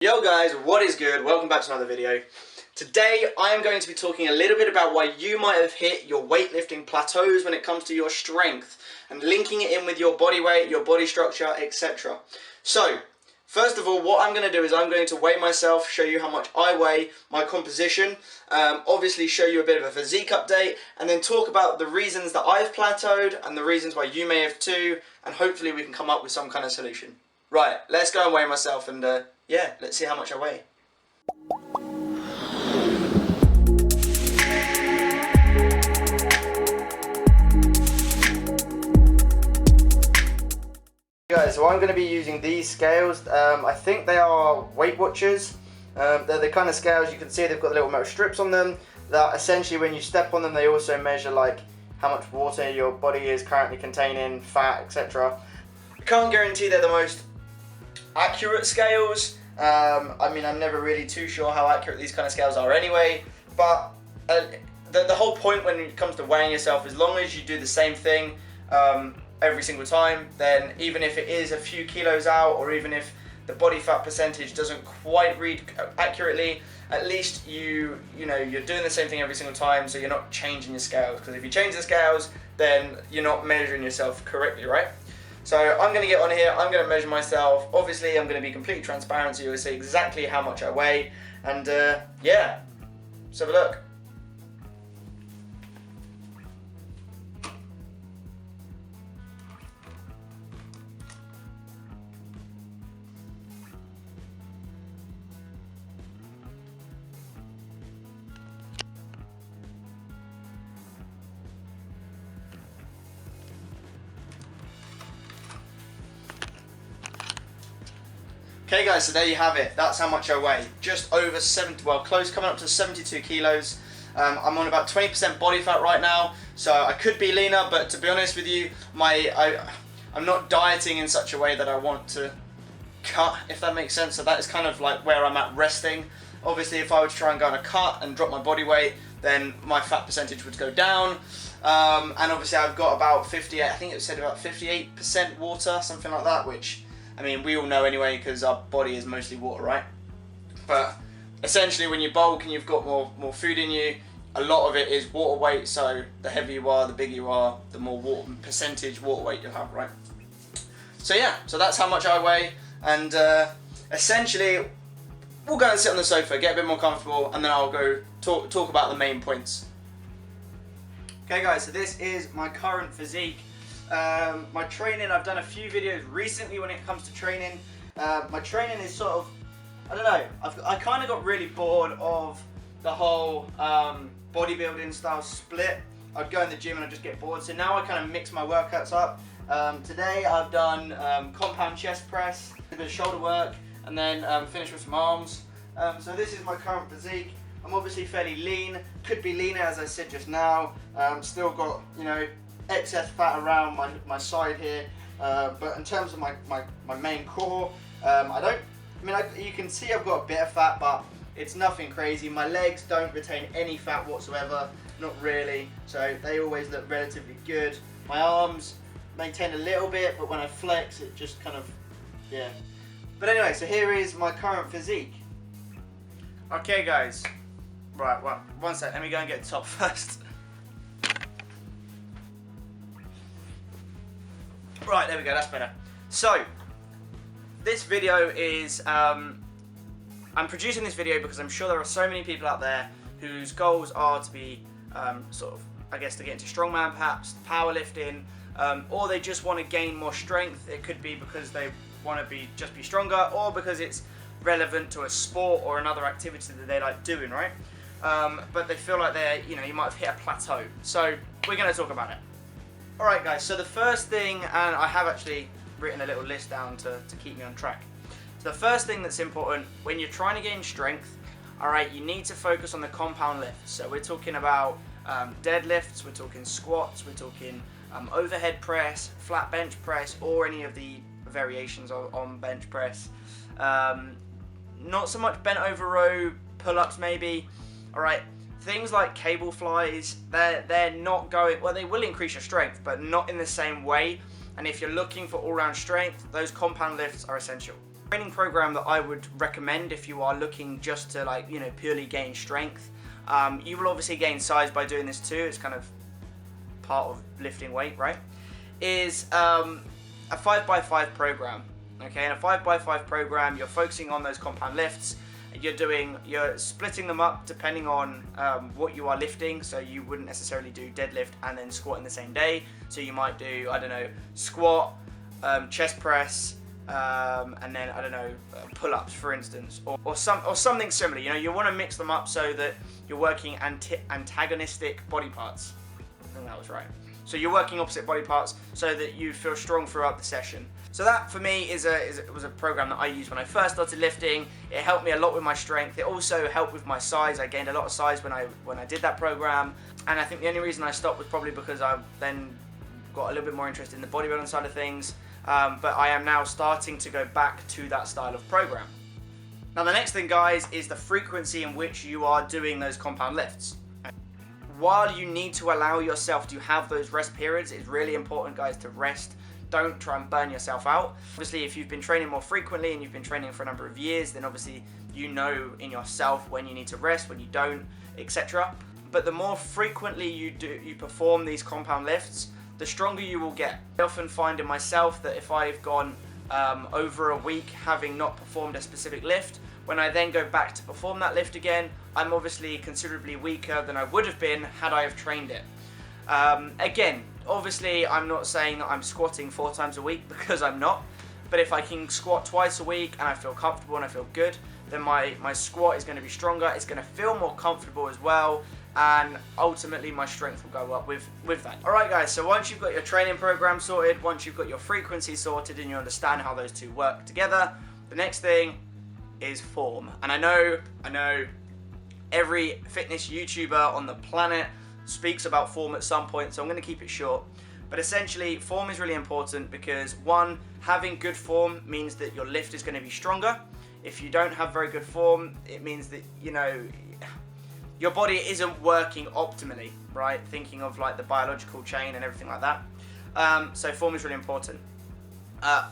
Yo guys, what is good? Welcome back to another video. Today I am going to be talking a little bit about why you might have hit your weightlifting plateaus when it comes to your strength and linking it in with your body weight, your body structure, etc. So, first of all, what I'm going to do is I'm going to weigh myself, show you how much I weigh, my composition, obviously show you a bit of a physique update, and then talk about the reasons that I've plateaued and the reasons why you may have too, and hopefully we can come up with some kind of solution. Right, let's go and weigh myself and yeah, let's see how much I weigh. Guys, so I'm going to be using these scales. I think they are Weight Watchers. They're the kind of scales you can see they've got the little metal strips on them that essentially when you step on them they also measure like how much water your body is currently containing, fat, etc. I can't guarantee they're the most accurate scales. I mean, I'm never really too sure how accurate these kind of scales are anyway, but the whole point when it comes to weighing yourself, as long as you do the same thing every single time, then even if it is a few kilos out, or even if the body fat percentage doesn't quite read accurately, at least you're doing the same thing every single time, so you're not changing your scales, because if you change the scales, then you're not measuring yourself correctly, right? So I'm going to get on here, I'm going to measure myself. Obviously I'm going to be completely transparent so you'll see exactly how much I weigh, and yeah, let's have a look. Okay guys, so there you have it. That's how much I weigh. Just over 70, well, close, coming up to 72 kilos. I'm on about 20% body fat right now, so I could be leaner, but to be honest with you, I'm not dieting in such a way that I want to cut, if that makes sense. So that is kind of like where I'm at resting. Obviously, if I were to try and go on a cut and drop my body weight, then my fat percentage would go down. And obviously I've got about 58, I think it said about 58% water, something like that, which, I mean, we all know anyway because our body is mostly water, right? But essentially when you bulk and you've got more food in you, a lot of it is water weight, so the heavier you are, the bigger you are, the more percentage water weight you'll have, right? So yeah, so that's how much I weigh, and essentially we'll go and sit on the sofa, get a bit more comfortable, and then I'll go talk about the main points. Okay guys, so this is my current physique. My training, I've done a few videos recently when it comes to training. My training is sort of, I don't know, I kind of got really bored of the whole bodybuilding style split. I'd go in the gym and I'd just get bored, so now I kind of mix my workouts up. Today I've done compound chest press, a bit of shoulder work, and then finished with some arms. So this is my current physique. I'm obviously fairly lean, could be leaner as I said just now. Still got, excess fat around my side here, but in terms of my main core, you can see I've got a bit of fat, but it's nothing crazy. My legs don't retain any fat whatsoever, not really, so they always look relatively good. My arms maintain a little bit, but when I flex it just kind of, yeah. But anyway, so here is my current physique. Okay guys, right, well, one sec, let me go and get the top first. Right, there we go, that's better. So, this video is, I'm producing this video because I'm sure there are so many people out there whose goals are to be, to get into strongman perhaps, powerlifting, or they just want to gain more strength. It could be because they want to just be stronger, or because it's relevant to a sport or another activity that they like doing, right? But they feel like you might have hit a plateau. So, we're going to talk about it. Alright guys, so the first thing, and I have actually written a little list down to keep me on track. So the first thing that's important when you're trying to gain strength, alright, you need to focus on the compound lifts. So we're talking about deadlifts, we're talking squats, we're talking overhead press, flat bench press, or any of the variations on bench press. Not so much bent over row pull-ups maybe, alright. Things like cable flies, they're not going, well, they will increase your strength, but not in the same way. And if you're looking for all-round strength, those compound lifts are essential. Training program that I would recommend if you are looking just to, like, you know, purely gain strength. You will obviously gain size by doing this too. It's kind of part of lifting weight, right? Is a 5x5 program. Okay, in a 5x5 program, you're focusing on those compound lifts. You're splitting them up depending on what you are lifting. So you wouldn't necessarily do deadlift and then squat in the same day. So you might do, I don't know, squat, chest press, and then, I don't know, pull-ups, for instance, or something similar. You know, you want to mix them up so that you're working antagonistic body parts. I think that was right. So you're working opposite body parts so that you feel strong throughout the session. So that, for me, was a program that I used when I first started lifting. It helped me a lot with my strength. It also helped with my size. I gained a lot of size when I did that program. And I think the only reason I stopped was probably because I then got a little bit more interested in the bodybuilding side of things. But I am now starting to go back to that style of program. Now, the next thing, guys, is the frequency in which you are doing those compound lifts. While you need to allow yourself to have those rest periods, it's really important, guys, to rest. Don't try and burn yourself out. Obviously, if you've been training more frequently and you've been training for a number of years, then obviously you know in yourself when you need to rest, when you don't, etc. But the more frequently you perform these compound lifts, the stronger you will get. I often find in myself that if I've gone over a week having not performed a specific lift, when I then go back to perform that lift again, I'm obviously considerably weaker than I would have been had I have trained it. Again, obviously I'm not saying that I'm squatting 4 times a week, because I'm not, but if I can squat twice a week and I feel comfortable and I feel good, then my squat is going to be stronger, it's going to feel more comfortable as well, and ultimately my strength will go up with that. Alright, guys, so once you've got your training program sorted, once you've got your frequency sorted and you understand how those two work together, the next thing is form. And I know every fitness YouTuber on the planet speaks about form at some point, so I'm going to keep it short. But essentially, form is really important because, one, having good form means that your lift is going to be stronger. If you don't have very good form, it means that, you know, your body isn't working optimally, right? Thinking of like the biological chain and everything like that. So form is really important.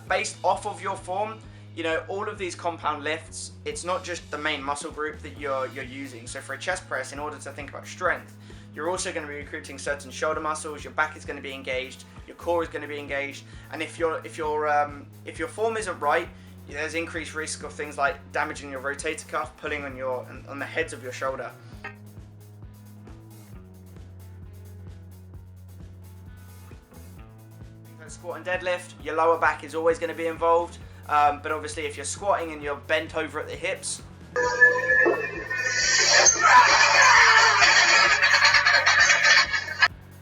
Based off of your form, you know, all of these compound lifts, it's not just the main muscle group that you're using. So for a chest press, in order to think about strength, you're also going to be recruiting certain shoulder muscles. Your back is going to be engaged. Your core is going to be engaged. And if your form isn't right, there's increased risk of things like damaging your rotator cuff, pulling on the heads of your shoulder. Squat and deadlift, your lower back is always going to be involved. But obviously, if you're squatting and you're bent over at the hips,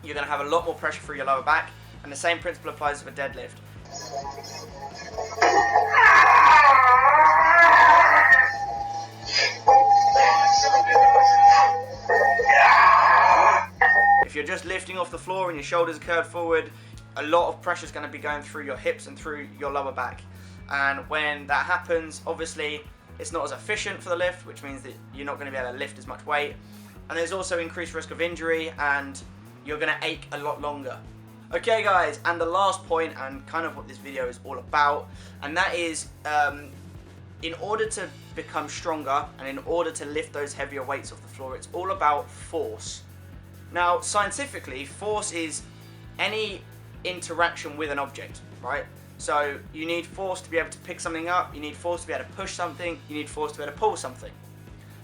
you're going to have a lot more pressure through your lower back, and the same principle applies for deadlift. If you're just lifting off the floor and your shoulders are curved forward, a lot of pressure is going to be going through your hips and through your lower back. And when that happens, obviously, it's not as efficient for the lift, which means that you're not going to be able to lift as much weight. And there's also increased risk of injury, and you're going to ache a lot longer. Okay, guys, and the last point, and kind of what this video is all about, and that is, in order to become stronger and in order to lift those heavier weights off the floor, it's all about force. Now, scientifically, force is any interaction with an object, right? So you need force to be able to pick something up, you need force to be able to push something, you need force to be able to pull something.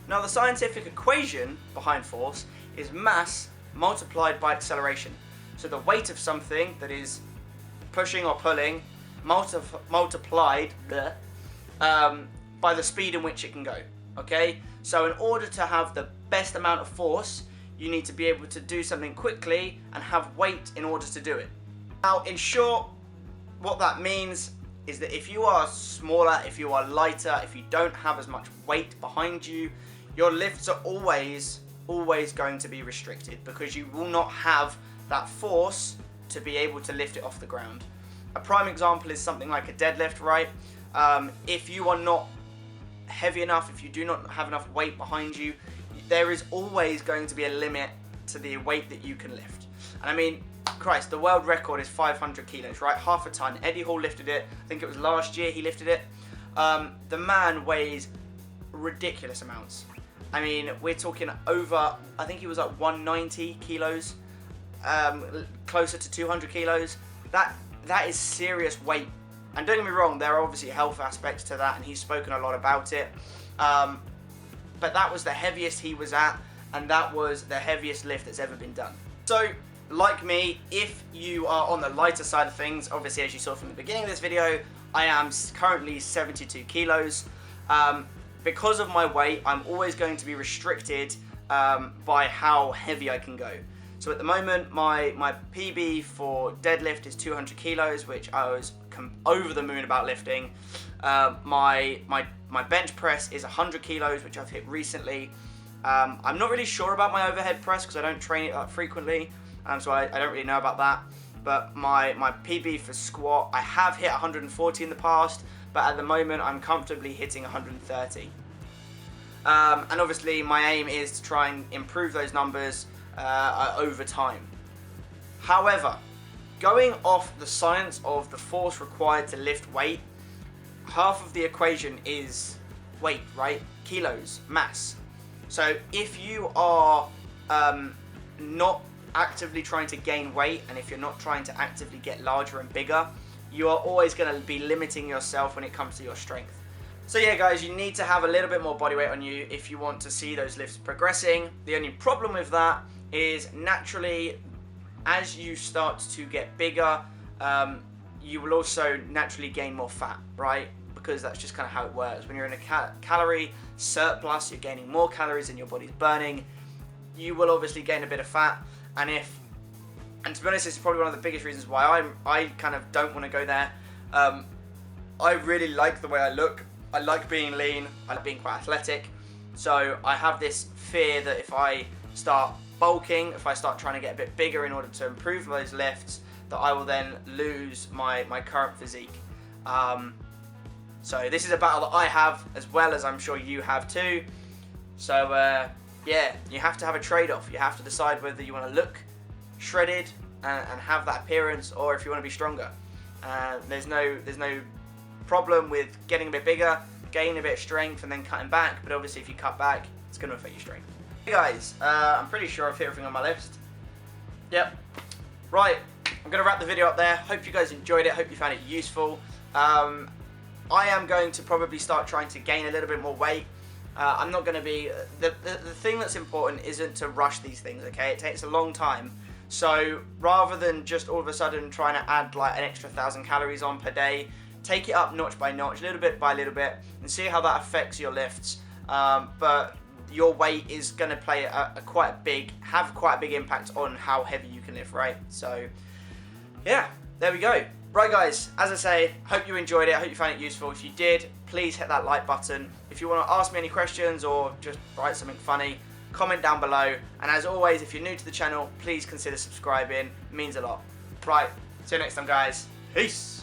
Now, the scientific equation behind force is mass multiplied by acceleration. So the weight of something that is pushing or pulling multiplied by the speed in which it can go, okay? So in order to have the best amount of force, you need to be able to do something quickly and have weight in order to do it. Now, in short, what that means is that if you are smaller, if you are lighter, if you don't have as much weight behind you, your lifts are always going to be restricted because you will not have that force to be able to lift it off the ground. A prime example is something like a deadlift, right? If you are not heavy enough, if you do not have enough weight behind you, there is always going to be a limit to the weight that you can lift. And I mean, Christ, the world record is 500 kilos, right? Half a ton. Eddie Hall lifted it. I think it was last year he lifted it. The man weighs ridiculous amounts. I mean, we're talking over, I think he was like 190 kilos, closer to 200 kilos. That is serious weight. And don't get me wrong, there are obviously health aspects to that, and he's spoken a lot about it. But that was the heaviest he was at, and that was the heaviest lift that's ever been done. So, like me, if you are on the lighter side of things, obviously as you saw from the beginning of this video, I am currently 72 kilos. Because of my weight, I'm always going to be restricted by how heavy I can go. So at the moment, my PB for deadlift is 200 kilos, which I was over the moon about lifting. My bench press is 100 kilos, which I've hit recently. I'm not really sure about my overhead press because I don't train it that frequently, so I don't really know about that. But my PB for squat, I have hit 140 in the past, but at the moment I'm comfortably hitting 130. And obviously my aim is to try and improve those numbers over time. However, going off the science of the force required to lift weight, half of the equation is weight, right? Kilos, mass. So if you are not actively trying to gain weight, and if you're not trying to actively get larger and bigger, you are always going to be limiting yourself when it comes to your strength. So yeah guys, you need to have a little bit more body weight on you if you want to see those lifts progressing. The only problem with that is naturally, as you start to get bigger, you will also naturally gain more fat, right? Because that's just kind of how it works. When you're in a calorie surplus, you're gaining more calories than your body's burning. You will obviously gain a bit of fat, and to be honest, it's probably one of the biggest reasons why I kind of don't want to go there. I really like the way I look. I like being lean. I like being quite athletic. So I have this fear that if I start bulking, if I start trying to get a bit bigger in order to improve those lifts, that I will then lose my current physique. So this is a battle that I have, as well as I'm sure you have too. So yeah, you have to have a trade-off. You have to decide whether you want to look shredded and have that appearance, or if you want to be stronger. There's no problem with getting a bit bigger, gaining a bit of strength, and then cutting back. But obviously, if you cut back, it's going to affect your strength. Hey guys, I'm pretty sure I've hit everything on my list. Yep. Right, I'm going to wrap the video up there. Hope you guys enjoyed it. Hope you found it useful. I am going to probably start trying to gain a little bit more weight. I'm not going to be... The thing that's important isn't to rush these things, okay? It takes a long time. So rather than just all of a sudden trying to add like an extra 1,000 calories on per day, take it up notch by notch, little bit by little bit, and see how that affects your lifts. But your weight is going to play quite a big impact on how heavy you can lift, right? So yeah, there we go. Right guys, as I say, hope you enjoyed it, I hope you found it useful. If you did, please hit that like button. If you want to ask me any questions or just write something funny, comment down below. And as always, if you're new to the channel, please consider subscribing, it means a lot. Right, see you next time guys, peace!